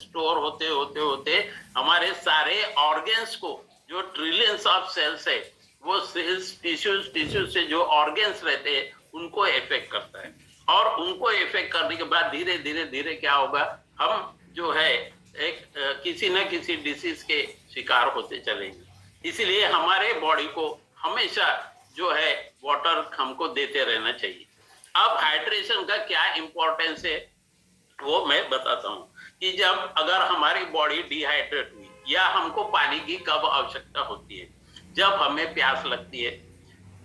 Store होते होते होते हमारे सारे ऑर्गन्स को, जो ट्रिलियंस ऑफ सेल्स है, वो सेल्स टिश्यूज से जो ऑर्गन्स रहते हैं उनको इफेक्ट करता है। और उनको इफेक्ट करने के बाद धीरे धीरे धीरे क्या होगा, हम जो है एक किसी न किसी डिसीज के शिकार होते चलेंगे। इसलिए हमारे बॉडी को हमेशा जो है वाटर हमको देते रहना चाहिए। अब हाइड्रेशन का क्या इंपॉर्टेंस है वो मैं बताता हूँ कि जब अगर हमारी बॉडी डिहाइड्रेट हुई या हमको पानी की कब आवश्यकता होती है, जब हमें प्यास लगती है,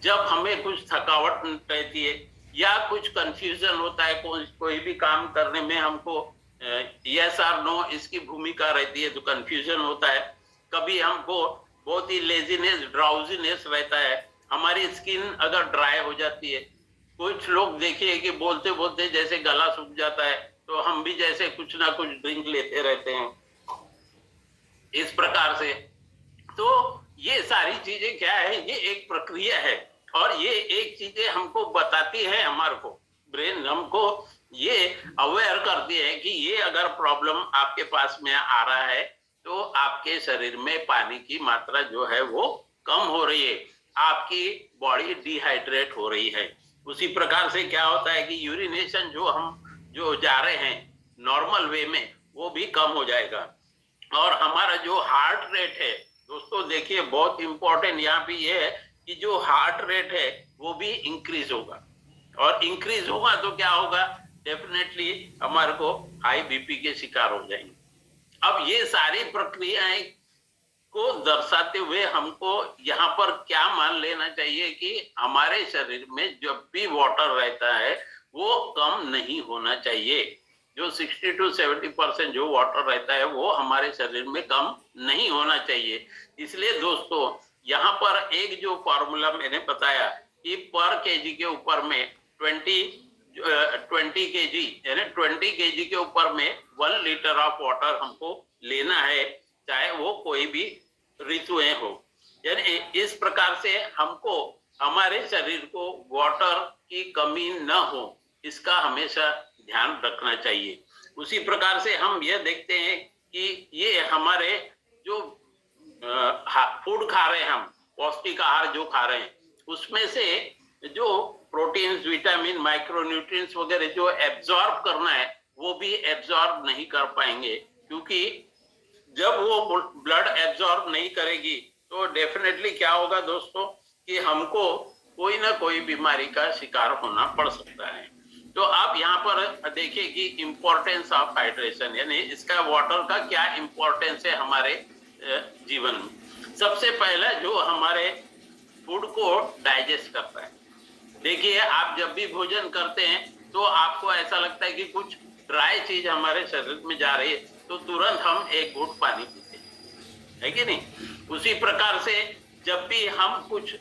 जब हमें कुछ थकावट रहती है या कुछ कंफ्यूजन होता है, कोई भी काम करने में हमको यस और नो इसकी भूमिका रहती है तो कंफ्यूजन होता है। कभी हमको बहुत ही लेजीनेस ड्राउजीनेस रहता है, हमारी स्किन अगर ड्राई हो जाती है, कुछ लोग देखिए कि बोलते बोलते जैसे गला सूख जाता है, तो हम भी जैसे कुछ ना कुछ ड्रिंक लेते रहते हैं इस प्रकार से। तो ये सारी चीजें क्या है, ये एक प्रक्रिया है और ये एक चीजें हमको बताती है, हमारे को ब्रेन हमको ये अवेयर करती है कि ये अगर प्रॉब्लम आपके पास में आ रहा है तो आपके शरीर में पानी की मात्रा जो है वो कम हो रही है, आपकी बॉडी डिहाइड्रेट हो रही है। उसी प्रकार से क्या होता है कि यूरिनेशन जो हम जो जा रहे हैं नॉर्मल वे में वो भी कम हो जाएगा। और हमारा जो हार्ट रेट है दोस्तों, देखिए बहुत इंपॉर्टेंट यहाँ पे ये है कि जो हार्ट रेट है वो भी इंक्रीज होगा, और इंक्रीज होगा तो क्या होगा, डेफिनेटली हमारे को हाई बीपी के शिकार हो जाएंगे। अब ये सारी प्रक्रियाएं को दर्शाते हुए हमको यहाँ पर क्या मान लेना चाहिए कि हमारे शरीर में जब भी वाटर रहता है वो कम नहीं होना चाहिए। जो 60 to 70% जो वाटर रहता है वो हमारे शरीर में कम नहीं होना चाहिए। इसलिए दोस्तों यहाँ पर एक जो फॉर्मूला मैंने बताया कि पर केजी के ऊपर में 20 केजी यानी 20 केजी के ऊपर में 1 लीटर ऑफ वाटर हमको लेना है, चाहे वो कोई भी ऋतुएं हो। यानी इस प्रकार से हमको हमारे शरीर को वाटर की कमी न हो, इसका हमेशा ध्यान रखना चाहिए। उसी प्रकार से हम यह देखते हैं कि ये हमारे जो फूड खा रहे हैं, हम पौष्टिक आहार जो खा रहे हैं उसमें से जो प्रोटीन्स, विटामिन, माइक्रोन्यूट्रिएंट्स वगैरह जो एब्जॉर्ब करना है वो भी एब्जॉर्ब नहीं कर पाएंगे, क्योंकि जब वो ब्लड एब्जॉर्ब नहीं करेगी तो डेफिनेटली क्या होगा दोस्तों कि हमको कोई ना कोई बीमारी का शिकार होना पड़ सकता है। तो आप यहाँ पर देखिए कि इंपॉर्टेंस ऑफ हाइड्रेशन, यानी इसका वाटर का क्या इंपॉर्टेंस है हमारे जीवन में। सबसे पहला जो हमारे फूड को डाइजेस्ट करता है। देखिए आप जब भी भोजन करते हैं तो आपको ऐसा लगता है कि कुछ ड्राई चीज हमारे शरीर में जा रही है तो तुरंत हम एक घूंट पानी पीते हैं, है कि नहीं। उसी प्रकार से जब भी हम कुछ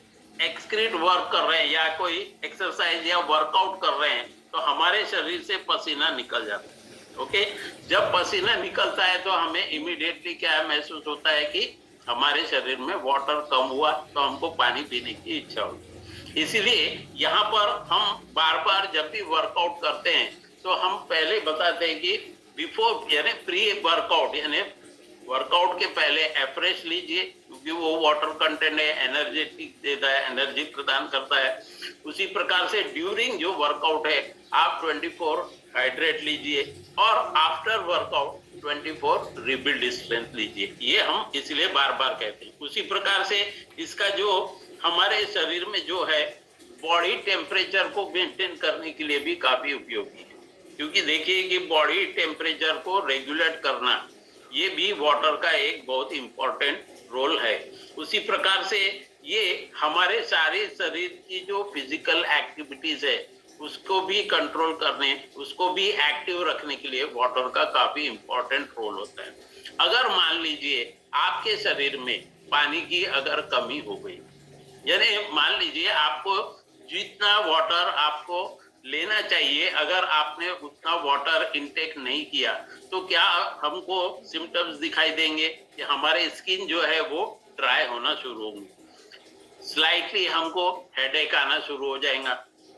एक्सक्रीट वर्क कर रहे हैं या कोई एक्सरसाइज या वर्कआउट कर रहे हैं तो हमारे शरीर से पसीना निकल जाता है। ओके, जब पसीना निकलता है तो हमें इमीडिएटली क्या महसूस होता है कि हमारे शरीर में वाटर कम हुआ, तो हमको पानी पीने की इच्छा होती। इसीलिए यहाँ पर हम बार बार जब भी वर्कआउट करते हैं तो हम पहले बताते हैं कि बिफोर यानी प्री वर्कआउट, यानी वर्कआउट के पहले एफ्रेश लीजिए, क्योंकि वो वाटर कंटेंट है, एनर्जेटिक देता है, एनर्जी प्रदान करता है। उसी प्रकार से ड्यूरिंग जो वर्कआउट है आप 24 हाइड्रेट लीजिए और आफ्टर वर्कआउट 24 रिबिल्ड स्ट्रेंथ लीजिए। ये हम इसलिए बार बार कहते हैं। उसी प्रकार से इसका जो हमारे शरीर में जो है बॉडी टेम्परेचर को मेंटेन करने के लिए भी काफी उपयोगी है, क्योंकि देखिए कि बॉडी टेम्परेचर को रेगुलेट करना ये भी वाटर का एक बहुत इंपॉर्टेंट रोल है। उसी प्रकार से ये हमारे सारे शरीर की जो फिजिकल एक्टिविटीज है उसको भी कंट्रोल करने, उसको भी एक्टिव रखने के लिए वाटर का काफी इंपॉर्टेंट रोल होता है। अगर मान लीजिए आपके शरीर में पानी की अगर कमी हो गई, यानी मान लीजिए आपको जितना वाटर आपको लेना चाहिए अगर आपने उतना वाटर इनटेक नहीं किया तो क्या हमको सिम्टम्स दिखाई देंगे कि हमारे स्किन जो है वो ड्राई होना शुरू होंगे, स्लाइटली हमको हेडेक आना शुरू हो जाएगा,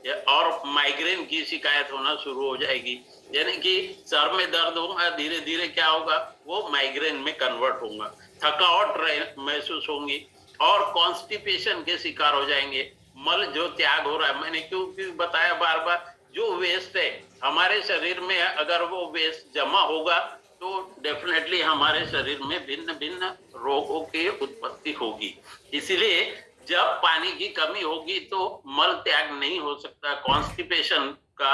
और माइग्रेन की शिकायत होना शुरू हो जाएगी, यानी कि सर में दर्द होगा, धीरे धीरे क्या होगा, वो माइग्रेन में कन्वर्ट होगा, थकावट महसूस होंगी और कॉन्स्टिपेशन के शिकार हो जाएंगे। मल जो त्याग हो रहा है, मैंने क्यों बताया बार बार, जो वेस्ट है हमारे शरीर में, अगर वो वेस्ट जमा होगा तो डेफिनेटली हमारे शरीर में भिन्न भिन्न रोगों की उत्पत्ति होगी। इसलिए जब पानी की कमी होगी तो मल त्याग नहीं हो सकता, कॉन्स्टिपेशन का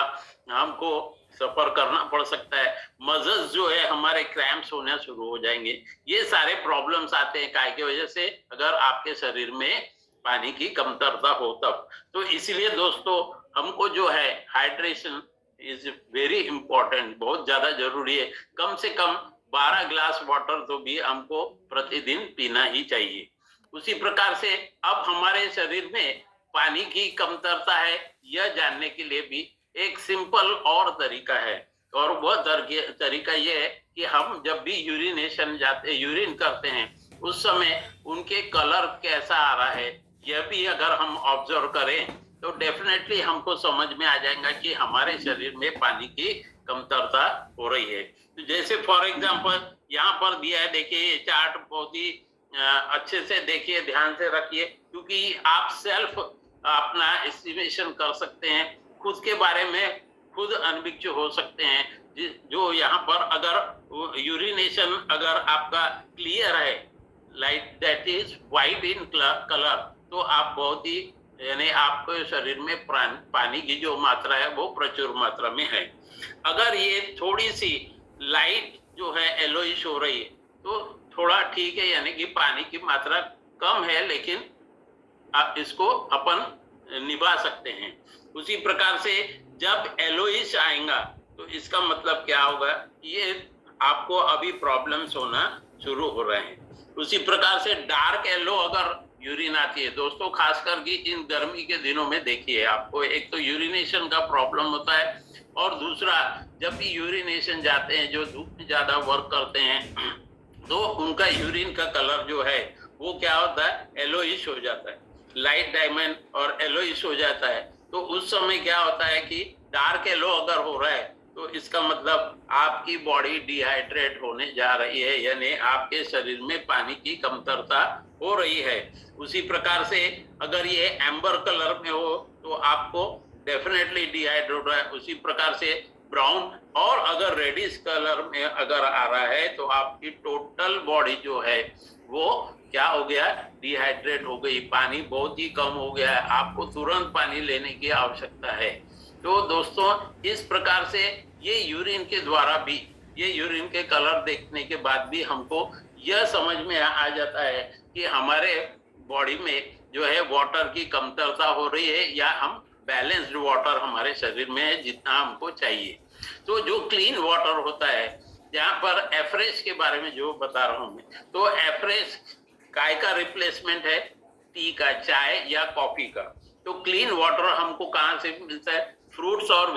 हमको सफर करना पड़ सकता है, मजल्स जो है हमारे क्रैम्प्स होना शुरू हो जाएंगे। ये सारे प्रॉब्लम्स आते हैं काय की वजह से, अगर आपके शरीर में पानी की कमतरता हो तब। तो इसलिए दोस्तों हमको जो है हाइड्रेशन इज वेरी इंपॉर्टेंट, बहुत ज्यादा जरूरी है। कम से कम 12 ग्लास वाटर तो भी हमको प्रतिदिन पीना ही चाहिए। उसी प्रकार से अब हमारे शरीर में पानी की कमतरता है यह जानने के लिए भी एक सिंपल और तरीका है, और वह तरीका यह है कि हम जब भी यूरिनेशन जाते, यूरिन करते हैं, उस समय उनके कलर कैसा आ रहा है यह भी अगर हम ऑब्जर्व करें तो डेफिनेटली हमको समझ में आ जाएगा कि हमारे शरीर में पानी की कमतरता हो रही है। तो जैसे फॉर एग्जांपल यहाँ पर दिया है, देखिए ये चार्ट बहुत ही अच्छे से देखिए, ध्यान से रखिए, क्योंकि आप सेल्फ अपना एस्टिमेशन कर सकते हैं, खुद के बारे में खुद अनभिज्ञ हो सकते हैं। जो यहाँ पर अगर यूरिनेशन अगर आपका क्लियर है, like that is white in colour, तो आप बहुत ही, यानी आपके शरीर में पानी की जो मात्रा है वो प्रचुर मात्रा में है। अगर ये थोड़ी सी लाइट जो है येलोइश हो रही है तो थोड़ा ठीक है, यानी कि पानी की मात्रा कम है, लेकिन आप इसको अपन निभा सकते हैं। उसी प्रकार से जब येलोइश आएगा तो इसका मतलब क्या होगा, ये आपको अभी प्रॉब्लम्स होना शुरू हो रहे हैं। उसी प्रकार से डार्क येलो अगर यूरिन आती है दोस्तों, खासकर कि इन गर्मी के दिनों में देखिए आपको, एक तो यूरिनेशन का प्रॉब्लम होता है, और दूसरा जब भी यूरिनेशन जाते हैं, जो धूप में ज्यादा वर्क करते हैं, तो उनका यूरिन का कलर जो है वो क्या होता है, येलोइश हो जाता है, लाइट डायमंड और येलोइश हो जाता है। तो उस समय क्या होता है कि डार्क येलो अगर हो रहा है तो इसका मतलब आपकी बॉडी डिहाइड्रेट होने जा रही है, यानी आपके शरीर में पानी की कमतरता हो रही है। उसी प्रकार से अगर ये एम्बर कलर में हो तो आपको डेफिनेटली डिहाइड्रेट हो रहा है। उसी प्रकार से ब्राउन, और अगर रेडिश कलर में अगर आ रहा है तो आपकी टोटल बॉडी जो है वो क्या हो गया, डिहाइड्रेट हो गई, पानी बहुत ही कम हो गया है, आपको तुरंत पानी लेने की आवश्यकता है। तो दोस्तों इस प्रकार से ये यूरिन के द्वारा भी, ये यूरिन के कलर देखने के बाद भी हमको यह समझ में आ जाता है कि हमारे बॉडी में जो है वाटर की कमतरता हो रही है, या हम बैलेंस्ड वाटर हमारे शरीर में है जितना हमको चाहिए। तो जो क्लीन वाटर होता है, यहाँ पर एफ्रेश के बारे में जो बता रहा हूं मैं, तो एफ्रेश काय का रिप्लेसमेंट है, टी का, चाय या कॉफी का। तो क्लीन वाटर हमको कहाँ से मिलता है, फ्रूट्स और